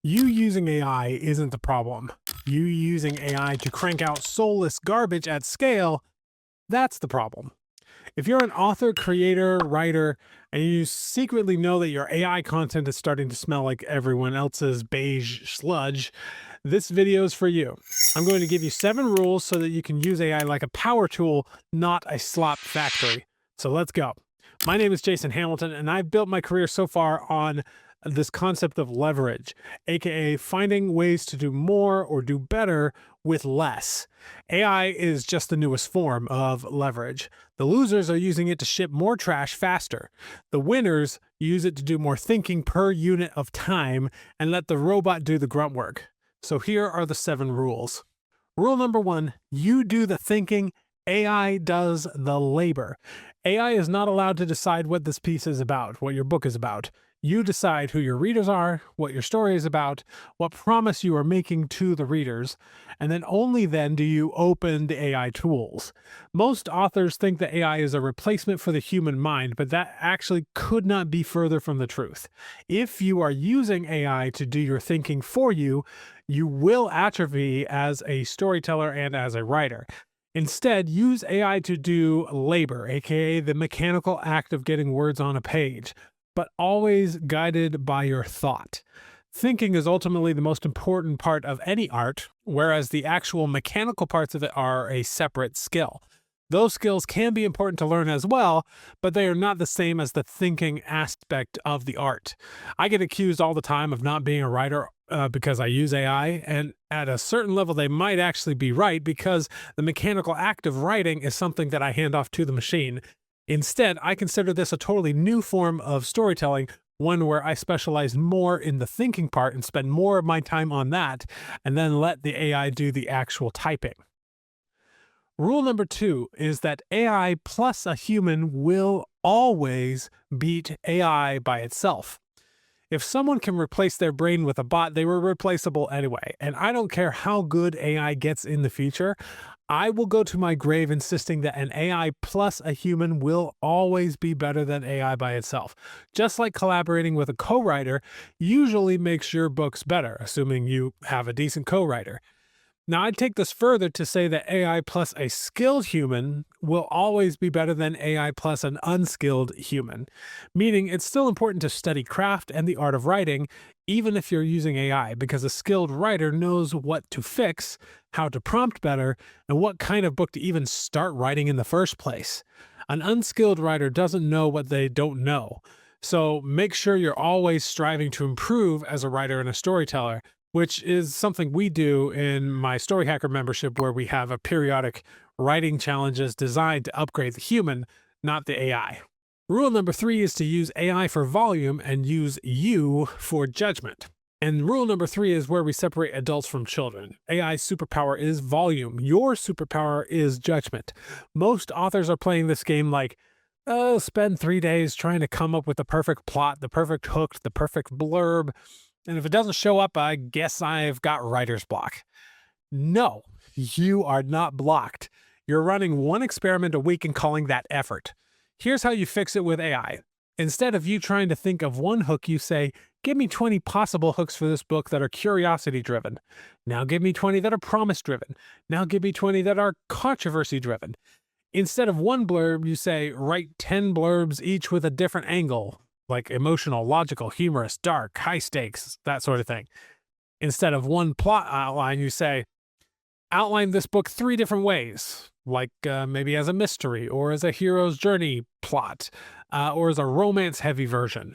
You using AI isn't the problem. You using AI to crank out soulless garbage at scale, that's the problem. If you're an author, creator, writer, and you secretly know that your AI content is starting to smell like everyone else's beige sludge, this video is for you. I'm going to give you 7 rules so that you can use AI like a power tool, not a slop factory. So let's go. My name is Jason Hamilton, and I've built my career so far on this concept of leverage, aka finding ways to do more or do better with less. AI is just the newest form of leverage. The losers are using it to ship more trash faster. The winners use it to do more thinking per unit of time and let the robot do the grunt work. So here are the 7 rules. Rule number 1, you do the thinking, AI does the labor. AI is not allowed to decide what this piece is about, what your book is about. You decide who your readers are, what your story is about, what promise you are making to the readers, and then only then do you open the AI tools. Most authors think that AI is a replacement for the human mind, but that actually could not be further from the truth. If you are using AI to do your thinking for you, you will atrophy as a storyteller and as a writer. Instead, use AI to do labor, aka the mechanical act of getting words on a page, but always guided by your thought. Thinking is ultimately the most important part of any art, whereas the actual mechanical parts of it are a separate skill. Those skills can be important to learn as well, but they are not the same as the thinking aspect of the art. I get accused all the time of not being a writer because I use AI, and at a certain level they might actually be right because the mechanical act of writing is something that I hand off to the machine. Instead, I consider this a totally new form of storytelling, one where I specialize more in the thinking part and spend more of my time on that, and then let the AI do the actual typing. Rule number 2 is that AI plus a human will always beat AI by itself. If someone can replace their brain with a bot, they were replaceable anyway. And I don't care how good AI gets in the future, I will go to my grave insisting that an AI plus a human will always be better than AI by itself. Just like collaborating with a co-writer usually makes your books better, assuming you have a decent co-writer. Now, I'd take this further to say that AI plus a skilled human will always be better than AI plus an unskilled human, meaning it's still important to study craft and the art of writing, even if you're using AI, because a skilled writer knows what to fix, how to prompt better, and what kind of book to even start writing in the first place. An unskilled writer doesn't know what they don't know. So make sure you're always striving to improve as a writer and a storyteller, which is something we do in my Story Hacker membership, where we have a periodic writing challenges designed to upgrade the human, not the AI. Rule number 3 is to use AI for volume and use you for judgment. And rule number 3 is where we separate adults from children. AI's superpower is volume. Your superpower is judgment. Most authors are playing this game like, oh, spend 3 days trying to come up with the perfect plot, the perfect hook, the perfect blurb. And if it doesn't show up, I guess I've got writer's block. No, you are not blocked. You're running one experiment a week and calling that effort. Here's how you fix it with AI. Instead of you trying to think of one hook, you say, give me 20 possible hooks for this book that are curiosity-driven. Now give me 20 that are promise-driven. Now give me 20 that are controversy-driven. Instead of one blurb, you say, write 10 blurbs, each with a different angle, like emotional, logical, humorous, dark, high stakes, that sort of thing. Instead of one plot outline, you say, outline this book 3 different ways, like maybe as a mystery, or as a hero's journey plot, or as a romance-heavy version.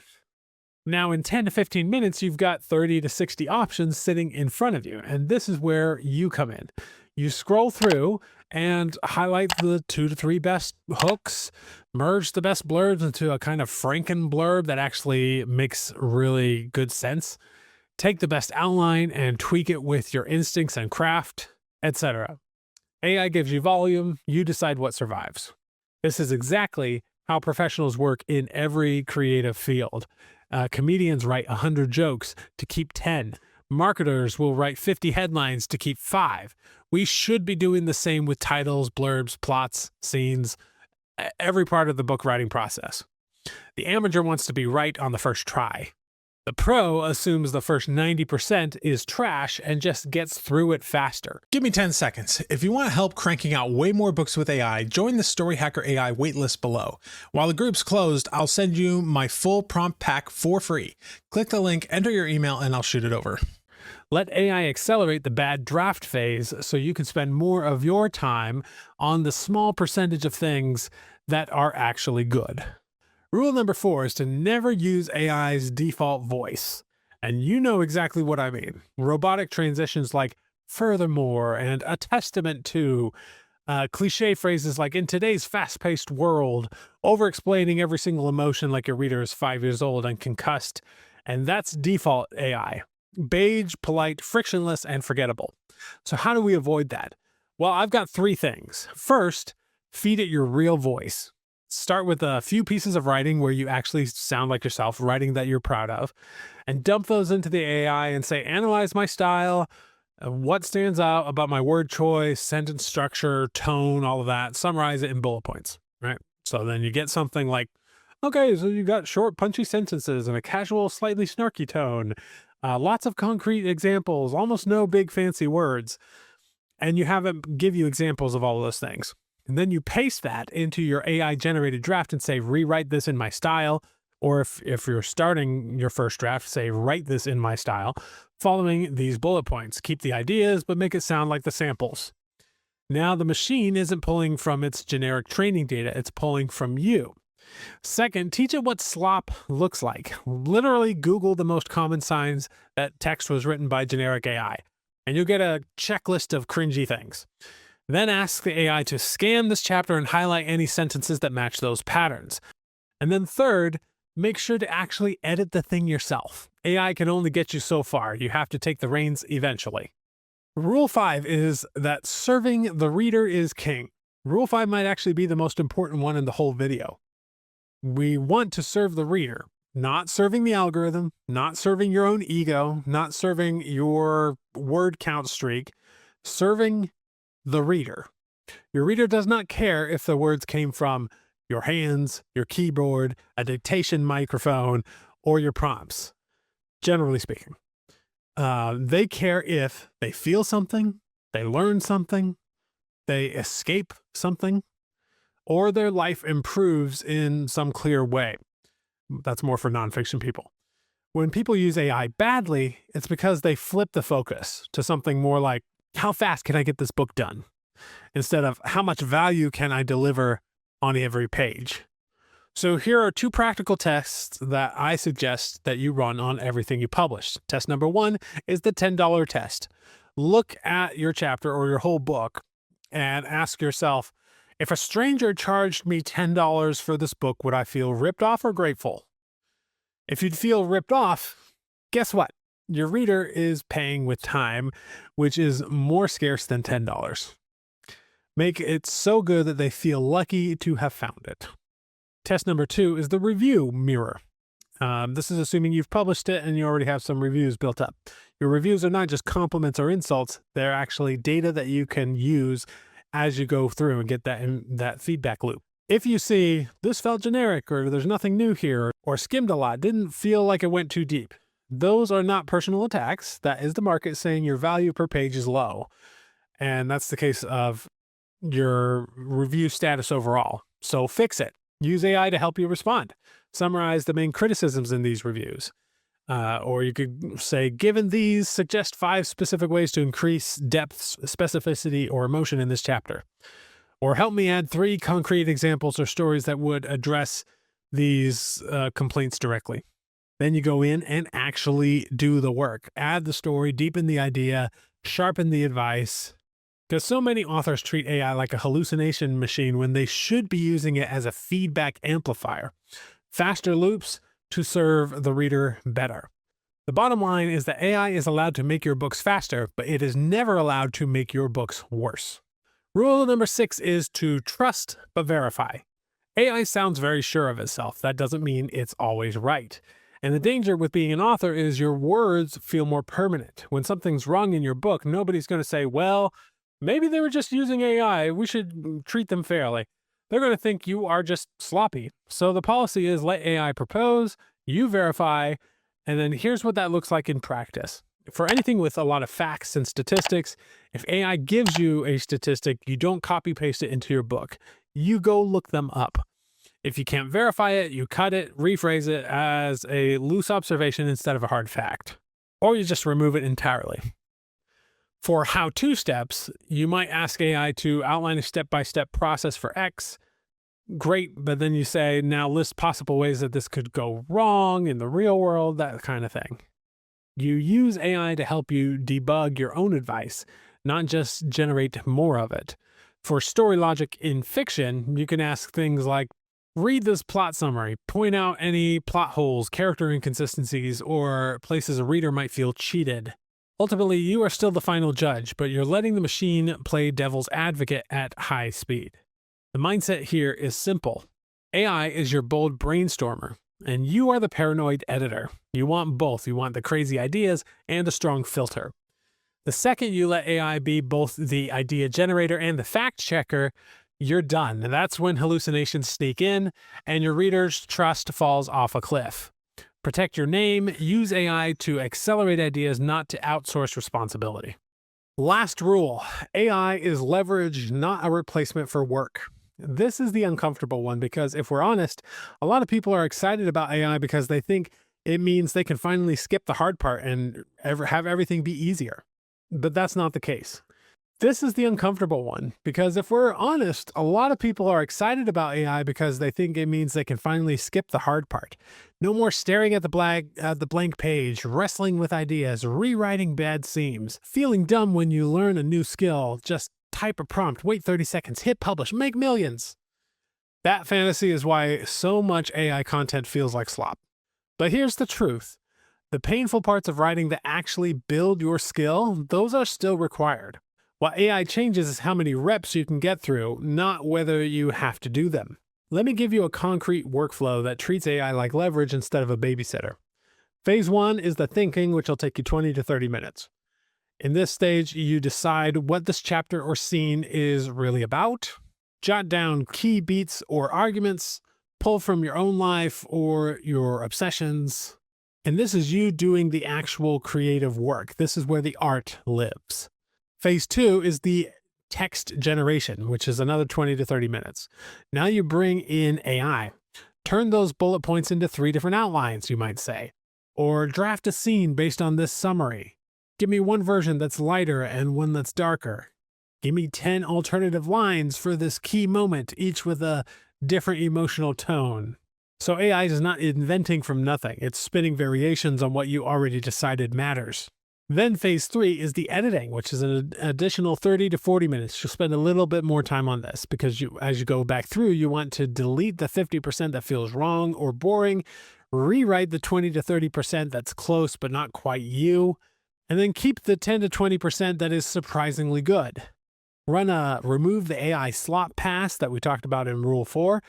Now, in 10 to 15 minutes, you've got 30 to 60 options sitting in front of you, and this is where you come in. You scroll through and highlight the 2 to 3 best hooks, merge the best blurbs into a kind of Franken blurb that actually makes really good sense, take the best outline and tweak it with your instincts and craft, etc. AI gives you volume, you decide what survives. This is exactly how professionals work in every creative field. Comedians write 100 jokes to keep 10. Marketers will write 50 headlines to keep 5. We should be doing the same with titles, blurbs, plots, scenes, every part of the book writing process. The amateur wants to be right on the first try. The pro assumes the first 90% is trash and just gets through it faster. Give me 10 seconds. If you want help cranking out way more books with AI, join the Story Hacker AI waitlist below. While the group's closed, I'll send you my full prompt pack for free. Click the link, enter your email, and I'll shoot it over. Let AI accelerate the bad draft phase so you can spend more of your time on the small percentage of things that are actually good. Rule number 4 is to never use AI's default voice. And you know exactly what I mean. Robotic transitions like furthermore and a testament to, cliche phrases like in today's fast-paced world, over-explaining every single emotion like your reader is 5 years old and concussed. And that's default AI. Beige, polite, frictionless, and forgettable. So how do we avoid that? Well, I've got 3 things. First, feed it your real voice. Start with a few pieces of writing where you actually sound like yourself, writing that you're proud of, and dump those into the AI and say, analyze my style, what stands out about my word choice, sentence structure, tone, all of that. Summarize it in bullet points, right? So then you get something like, okay, so you got short, punchy sentences and a casual, slightly snarky tone, lots of concrete examples, almost no big fancy words, and you have it give you examples of all of those things. And then you paste that into your AI-generated draft and say, rewrite this in my style. Or if you're starting your first draft, say, write this in my style, following these bullet points. Keep the ideas, but make it sound like the samples. Now the machine isn't pulling from its generic training data, it's pulling from you. Second, teach it what slop looks like. Literally Google the most common signs that text was written by generic AI, and you'll get a checklist of cringy things. Then ask the AI to scan this chapter and highlight any sentences that match those patterns. And then third, make sure to actually edit the thing yourself. AI can only get you so far. You have to take the reins eventually. Rule 5 is that serving the reader is king. Rule 5 might actually be the most important one in the whole video. We want to serve the reader, not serving the algorithm, not serving your own ego, not serving your word count streak, serving the reader. Your reader does not care if the words came from your hands, your keyboard, a dictation microphone, or your prompts, generally speaking. They care if they feel something, they learn something, they escape something, or their life improves in some clear way. That's more for nonfiction people. When people use AI badly, it's because they flip the focus to something more like, how fast can I get this book done? Instead of how much value can I deliver on every page? So here are 2 practical tests that I suggest that you run on everything you publish. Test number 1 is the $10 test. Look at your chapter or your whole book and ask yourself, if a stranger charged me $10 for this book, would I feel ripped off or grateful? If you'd feel ripped off, guess what? Your reader is paying with time, which is more scarce than $10. Make it so good that they feel lucky to have found it. Test number 2 is the review mirror. This is assuming you've published it and you already have some reviews built up. Your reviews are not just compliments or insults. They're actually data that you can use as you go through and get that feedback loop. If you see this felt generic or there's nothing new here or skimmed a lot, didn't feel like it went too deep, those are not personal attacks. That is the market saying your value per page is low. And that's the case of your review status overall. So fix it. Use AI to help you respond. Summarize the main criticisms in these reviews. Or you could say, given these, suggest 5 specific ways to increase depth, specificity, or emotion in this chapter. Or help me add 3 concrete examples or stories that would address these complaints directly. Then you go in and actually do the work. Add the story, deepen the idea, sharpen the advice. Because so many authors treat AI like a hallucination machine when they should be using it as a feedback amplifier. Faster loops to serve the reader better. The bottom line is that AI is allowed to make your books faster, but it is never allowed to make your books worse. Rule number 6 is to trust but verify. AI sounds very sure of itself. That doesn't mean it's always right. And the danger with being an author is your words feel more permanent. When something's wrong in your book, nobody's going to say, well, maybe they were just using AI. We should treat them fairly. They're going to think you are just sloppy. So the policy is let AI propose, you verify, And then here's what that looks like in practice. For anything with a lot of facts and statistics, if AI gives you a statistic, you don't copy paste it into your book. You go look them up. If you can't verify it, you cut it, rephrase it as a loose observation instead of a hard fact. Or you just remove it entirely. For how-to steps, you might ask AI to outline a step-by-step process for X. Great, but then you say, now list possible ways that this could go wrong in the real world, that kind of thing. You use AI to help you debug your own advice, not just generate more of it. For story logic in fiction, you can ask things like, read this plot summary, point out any plot holes, character inconsistencies, or places a reader might feel cheated. Ultimately, you are still the final judge, but you're letting the machine play devil's advocate at high speed. The mindset here is simple. AI is your bold brainstormer, and you are the paranoid editor. You want both. You want the crazy ideas and a strong filter. The second you let AI be both the idea generator and the fact checker, you're done. And that's when hallucinations sneak in and your reader's trust falls off a cliff. Protect your name. Use AI to accelerate ideas, not to outsource responsibility. Last rule, AI is leverage, not a replacement for work. This is the uncomfortable one because if we're honest, a lot of people are excited about AI because they think it means they can finally skip the hard part and have everything be easier. But that's not the case. This is the uncomfortable one because if we're honest, a lot of people are excited about AI because they think it means they can finally skip the hard part. No more staring at the blank page, wrestling with ideas, rewriting bad seams, feeling dumb when you learn a new skill. Just type a prompt, wait 30 seconds, hit publish, make millions. That fantasy is why so much AI content feels like slop. But here's the truth. The painful parts of writing that actually build your skill, those are still required. What AI changes is how many reps you can get through, not whether you have to do them. Let me give you a concrete workflow that treats AI like leverage instead of a babysitter. Phase 1 is the thinking, which will take you 20 to 30 minutes. In this stage, you decide what this chapter or scene is really about, jot down key beats or arguments, pull from your own life or your obsessions. And this is you doing the actual creative work. This is where the art lives. Phase 2 is the text generation, which is another 20 to 30 minutes. Now you bring in AI. Turn those bullet points into 3 different outlines, you might say. Or draft a scene based on this summary. Give me one version that's lighter and one that's darker. Give me 10 alternative lines for this key moment, each with a different emotional tone. So AI is not inventing from nothing. It's spinning variations on what you already decided matters. Then phase 3 is the editing, which is an additional 30 to 40 minutes. You'll spend a little bit more time on this because as you go back through, you want to delete the 50% that feels wrong or boring, rewrite the 20 to 30% that's close but not quite you, and then keep the 10 to 20% that is surprisingly good. Run a remove the AI slot pass that we talked about in Rule 4.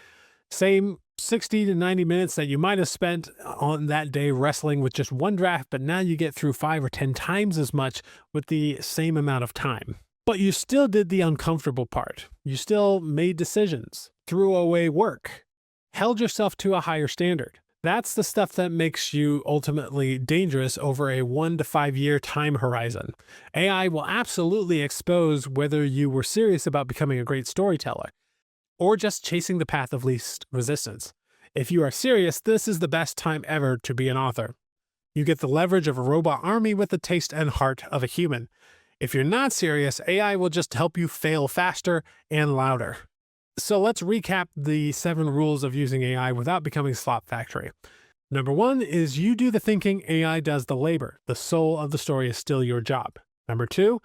Same 60 to 90 minutes that you might have spent on that day wrestling with just one draft, but now you get through 5 or 10 times as much with the same amount of time. But you still did the uncomfortable part. You still made decisions, threw away work, held yourself to a higher standard. That's the stuff that makes you ultimately dangerous over a 1 to 5 year time horizon. AI will absolutely expose whether you were serious about becoming a great storyteller or just chasing the path of least resistance. If you are serious, this is the best time ever to be an author. You get the leverage of a robot army with the taste and heart of a human. If you're not serious, AI will just help you fail faster and louder. So let's recap the 7 rules of using AI without becoming Slop Factory. Number 1 is you do the thinking, AI does the labor. The soul of the story is still your job. Number 2,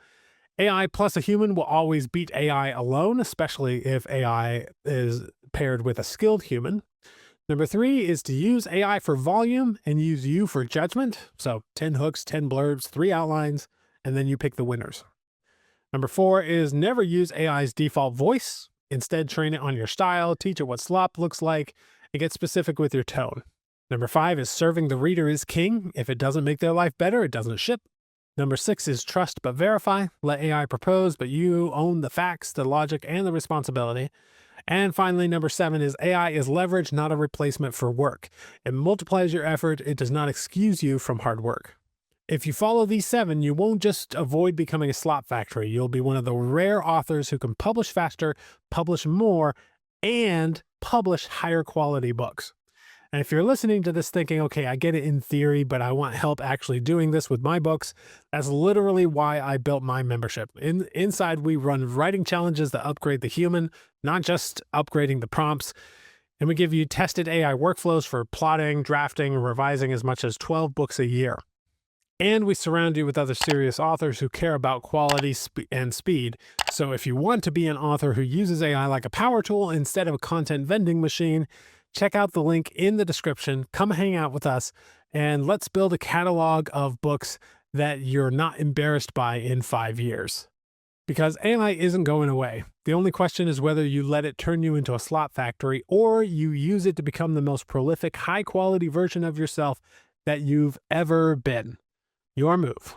AI plus a human will always beat AI alone, especially if AI is paired with a skilled human. Number 3 is to use AI for volume and use you for judgment. So 10 hooks, 10 blurbs, 3 outlines, and then you pick the winners. Number 4 is never use AI's default voice. Instead, train it on your style, teach it what slop looks like, and get specific with your tone. Number 5 is serving the reader is king. If it doesn't make their life better, it doesn't ship. Number 6 is trust but verify. Let AI propose, but you own the facts, the logic, and the responsibility. And finally, number 7 is AI is leverage, not a replacement for work. It multiplies your effort. It does not excuse you from hard work. If you follow these 7, you won't just avoid becoming a slop factory. You'll be one of the rare authors who can publish faster, publish more, and publish higher quality books. And if you're listening to this thinking, okay, I get it in theory, but I want help actually doing this with my books, that's literally why I built my membership. Inside, we run writing challenges that upgrade the human, not just upgrading the prompts. And we give you tested AI workflows for plotting, drafting, and revising as much as 12 books a year. And we surround you with other serious authors who care about quality and speed. So if you want to be an author who uses AI like a power tool instead of a content vending machine, check out the link in the description. Come hang out with us, and let's build a catalog of books that you're not embarrassed by in 5 years. Because AI isn't going away. The only question is whether you let it turn you into a slot factory or you use it to become the most prolific, high-quality version of yourself that you've ever been. Your move.